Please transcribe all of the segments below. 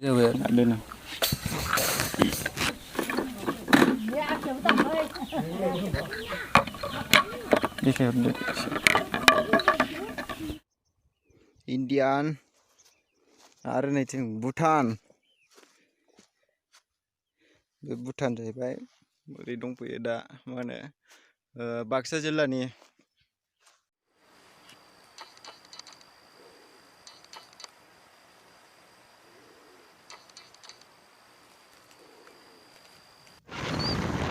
जाबाय आरो ना Indian आरो नैथिं भुटान बे भुटान जाहैबाय ओरै दंफैयो दा मा होनो बाक्सा जिल्लानि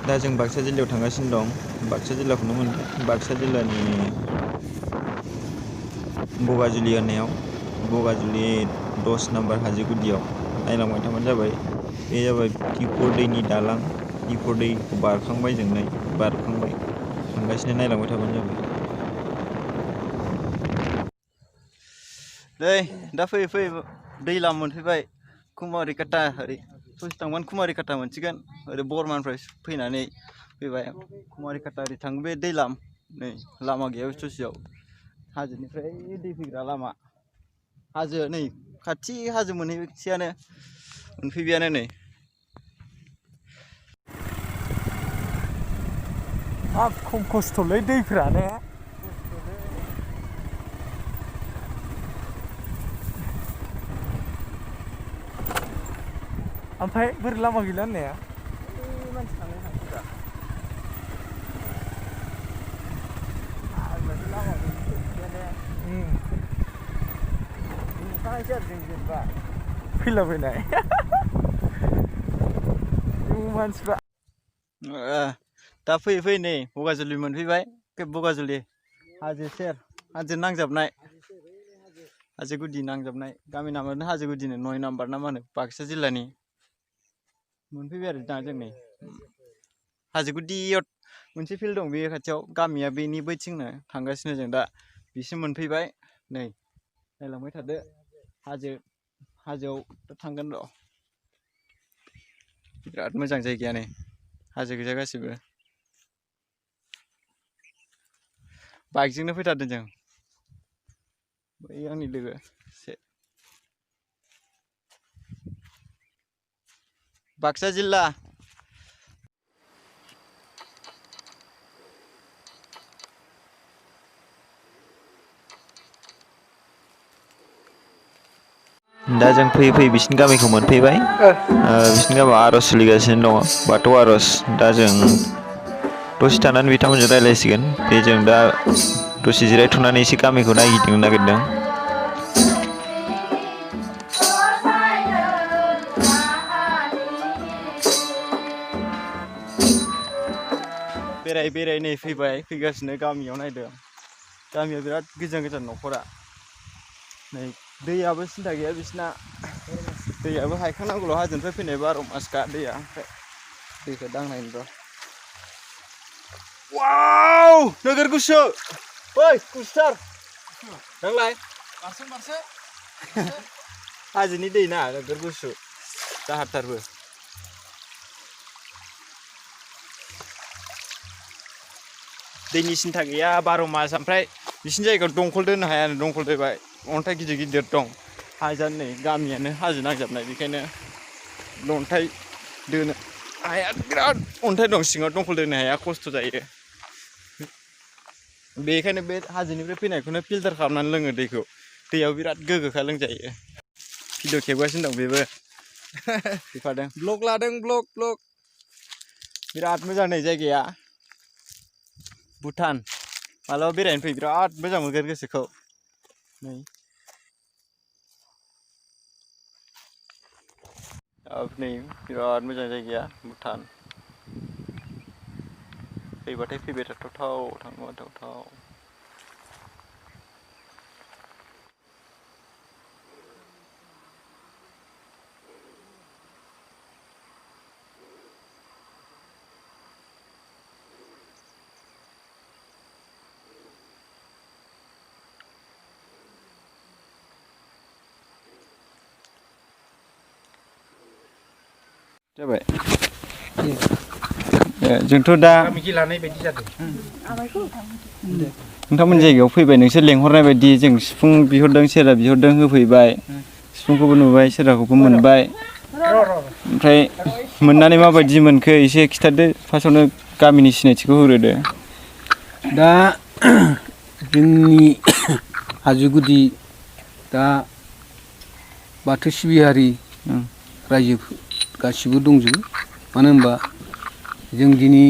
दा जों बाक्सा जिल्लायाव थांगासिनो दं बाक्सा जिल्लाखौनो मोनबाय बाक्सा जिल्लानि बगाजुलि होननायाव बगाजुलि 10 नम्बर हाजो गुदियाव नायलांबाय थाबानो जाबाय बे जाबाय दिपर दैनि दालां दिपर दैखौ बारखांबाय जों नै बारखांबाय थांगासिनो नायलांबाय थाबानो जाबाय दा फैयै फैयै दैलाम मोनफैबाय कुमारिकाटा ओरै ससे थांबानो कुमारिकाटा मोनसिगोन ओरै बरमानिफ्राय फैनानै फैबाय कुमारिकाटा ओरै थाङो बे दैलाम नै लामा गैया बे ससेयाव हाजोनिफ्राय दै फैग्रा लामा हाजो नै खाथि हाजो मोनहैसैयानो मोनफैबायानो नै हाब खम खस्थ'लै दैफ्रानो ओमफ्राय बोरै लामा गैला होननाया मानसि थांनो थांखोदा लामा नुखानायसै आरो जों जेनेबा फैलाबायनाय मानसिफ्रा दा फैयै फैयै नै बगाजुलि मोनफैबाय बगाजुलि हाजो सेर हाजो नांजाबनाय हाजो गुदि नांजाबनाय गामि नामानो हाजो गुदिनो 9 नाम्बार ना मा होनो बाक्सा जिल्लानि मोनफैबाय आरो दा जों नै हाजो गुदियाव मोनसे फिल्ड दं बे खाथियाव गामिया बेनि बैथिंनो थांगासिनो जों दा बिसिम मोनफैबाय नै नायलांबाय थादो हाजोआव थांगोन र' बिराद मोजां जायगायानो हाजो गोजा गासिबो बाइकजोंनो फैथारदों जों बै आंनि लोगो बाक्सा जिल्ला दा जों फैयै फैयै बिसिनि गामिखौ मोनफैबाय बिसिनि गामियाव आर'ज सोलिगासिनो दङ बाथौ आर'ज दा जों दसे थानानै बिथांमोनजों रायज्लायसिगोन बे जों दा दसे जिरायथ'नानै एसे गामिखौ नायगिदिंनो नागिरदों बेराय नै फैगासिनो गामियाव नायदों गामियाव बिराद गोजान गोजान न'खरा नै दैयाबो सिन्था गैया बिसिना दैयाबो हायखानांगौल' हाजोनिफ्राय फैनाय 12 मासखा दैया ओमफ्राय दैखौ दांनायनि र' वाव नोगोर गुसु ओइ गुसुथार नोंलाय बारसो हाजोनि दै ना नोगोर गुसु दाहारथारबो दैनि सिन्था गैया 12 मास ओमफ्राय बिसिनि जायगायाव दंखल दोननो हायानो दंखल दैबाय अन्थाइ गिदिर गिदिर दं हाजोआनो नै गामियानो हाजो नांजाबनाय बेखायनो अन्थाइ दोनो हाया बिराद अन्थाइ दं सिङाव दंखल दोननो हाया खस्थ' जायो बेखायनो बे हाजोनिफ्राय फैनायखौनो फिल्टार खालामनानै लोङो दैखौ दैयाव बिराद गोग्गोखा लोंजायो भिडिअ खेबगासिनो दं बेबो फैफादों ब्लग लादों ब्लग बिराद मोजां नै जायगाया भुटान मालाबा बेरायनो फै बिराद मोजां मोनगोन गोसोखौ नै नै बिराद मोजां जायगाया भुटान फैबाथाय फैबाय थाथावथाव थांनो थाथावथाव जाबाय जोंथ' दा नोंथांमोन जायगायाव फैबाय नोंसोर लेंहरनाय बायदि जों सिफुं बिहरदों सेरजा बिहरदों होफैबाय सिफुंखौबो नुबाय सेरजाखौबो मोनबाय ओमफ्राय मोननानै माबायदि मोनखो एसे खिथादो फार्स्टआवनो गामिनि सिनायथिखौ होग्रोदो दा जोंनि हाजो गुदि दा बाथौ सिबियारि रायजो गासिबो दंजोबो मानो होनबा जों दिनै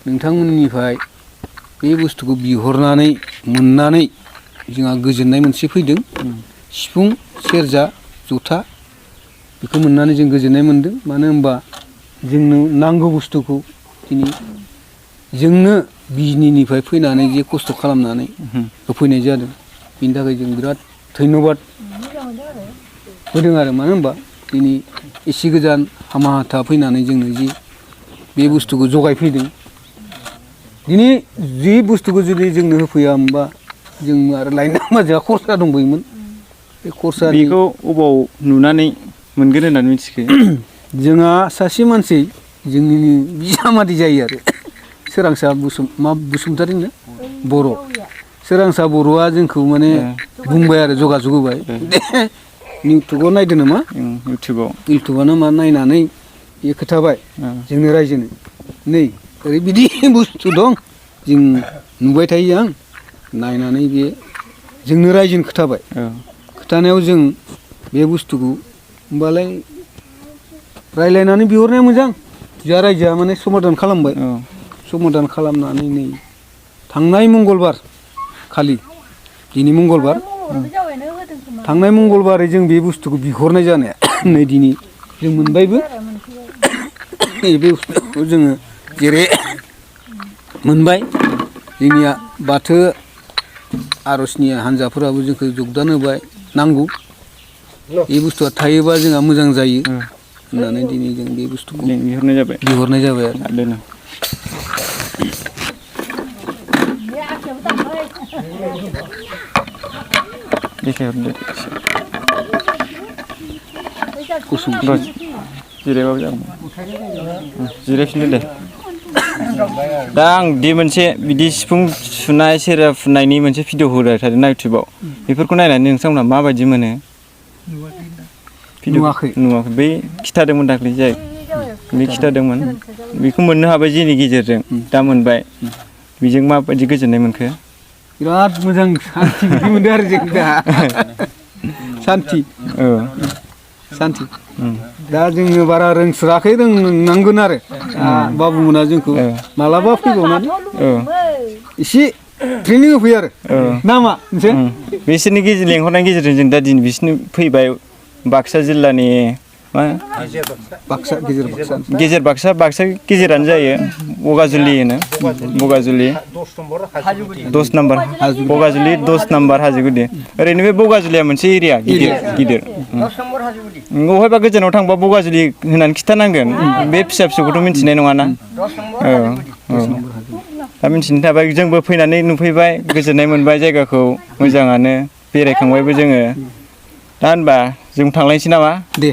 नोंथांमोननिफ्राय बे बुस्थुखौ बिहरनानै मोननानै जोंहा गोजोननाय मोनसे फैदों सिफुं सेरजा जथा बेखौ मोननानै जों गोजोननाय मोनदों मानो होनबा जोंनो नांगौ बुस्थुखौ दिनै जोंनो बिजनिनिफ्राय फैनानै जे खस्थ' खालामनानै होफैनाय जादों बेनि थाखाय जों बिराद धन्यबाद होदों आरो मानो होनबा दिनै एसे गोजान हामा हाथा फैनानै जोंनो जि बे बुस्थुखौ जगायफैदों दिनै जि बुस्थुखौ जुदि जोंनो होफैया होमबा जों आरो लायनांगौबा जोंहा खरसा दंबायोमोन बे खरसा बेखौ अबाव नुनानै मोनगोन होननानै मिथिखो जोंहा सासे मानसि जोंनि बिजामादै जायो आरो सोरांसा बसुमतारिनो बर' सोरांसा बर'आ जोंखौ माने बुंबाय आरो जगाजग होबाय इउटुबाव नायदों नामा इउटुबावनो मा नायनानै बे खोथाबाय जोंनो रायजोनो नै ओरैबायदि बुस्थु दं जों नुबाय थायो आं नायनानै बे जोंनो रायजोनो खोथाबाय खोथानायाव जों बे बुस्थुखौ होमबालाय रायज्लायनानै बिहरनाया मोजां जोंहा रायजोआ माने समादान खालामबाय समादान खालामनानै नै थांनाय मंगलबार खालि दिनै मंगलबार थांनाय मंगलबारै जों बे बुस्थुखौ बिहरनाय जानाया नै दिनै जों मोनबायबो बे बुस्थुखौ जोङो जेरै मोनबाय जोंनिया बाथौ आर'जनि हान्जाफोराबो जोंखौ जगदान होबाय नांगौ बे बुस्थुआ थायोबा जोंहा मोजां जायो होननानै दिनै जों बे बुस्थुखौ बिहरनाय जाबाय आरो जिरायबाबो जागोन जिरायफिनदो दे दा आं दि मोनसे बिदि सिफुं सुनाय सेरजा फुनायनि मोनसे भिडिअ होबाय थादों इउटुबाव बेफोरखौ नायनानै नोंथांमोनहा माबायदि मोनो नुवाखै बै खिथादोंमोन दाख्लै जाय बे खिथादोंमोन बेखौ मोननो हाबाय जेनि गेजेरजों दा मोनबाय बेजों माबायदि गोजोननाय मोनखो बिराद मोजां सान्थि बिदि मोनदों आरो जों दा सान्थि सान्थि दा जोङो बारा रोंस्राखै रोंनांगोन आरो बाबुमोना जोंखौ मालाबा फैबावनानै एसे ट्रेनिं होफैयो आरो नामा बिसोरनि लेंहरनायनि गेजेरजों जों दा दिनै बिसोरनि फैबाय बाक्सा जिल्लानि मा गेजेर बाक्सा गेजेरानो जायो बगाजुलि होनो बगाजुलि 10 नाम्बार बगाजुलि 10 नाम्बार हाजोगुदि ओरैनो बे बगाजुलिया मोनसे एरिया गिदिर बहायबा गोजानाव थांबा बगाजुलि होननानै खिथानांगोन बे फिसा फिसौखौथ' मिथिनाय नङाना दा मिथिनो थाबाय जोंबो फैनानै नुफैबाय गोजोननाय मोनबाय जायगाखौ मोजाङानो बेरायखांबायबो जोङो दा होनबा जों थांलायनोसै नामा दे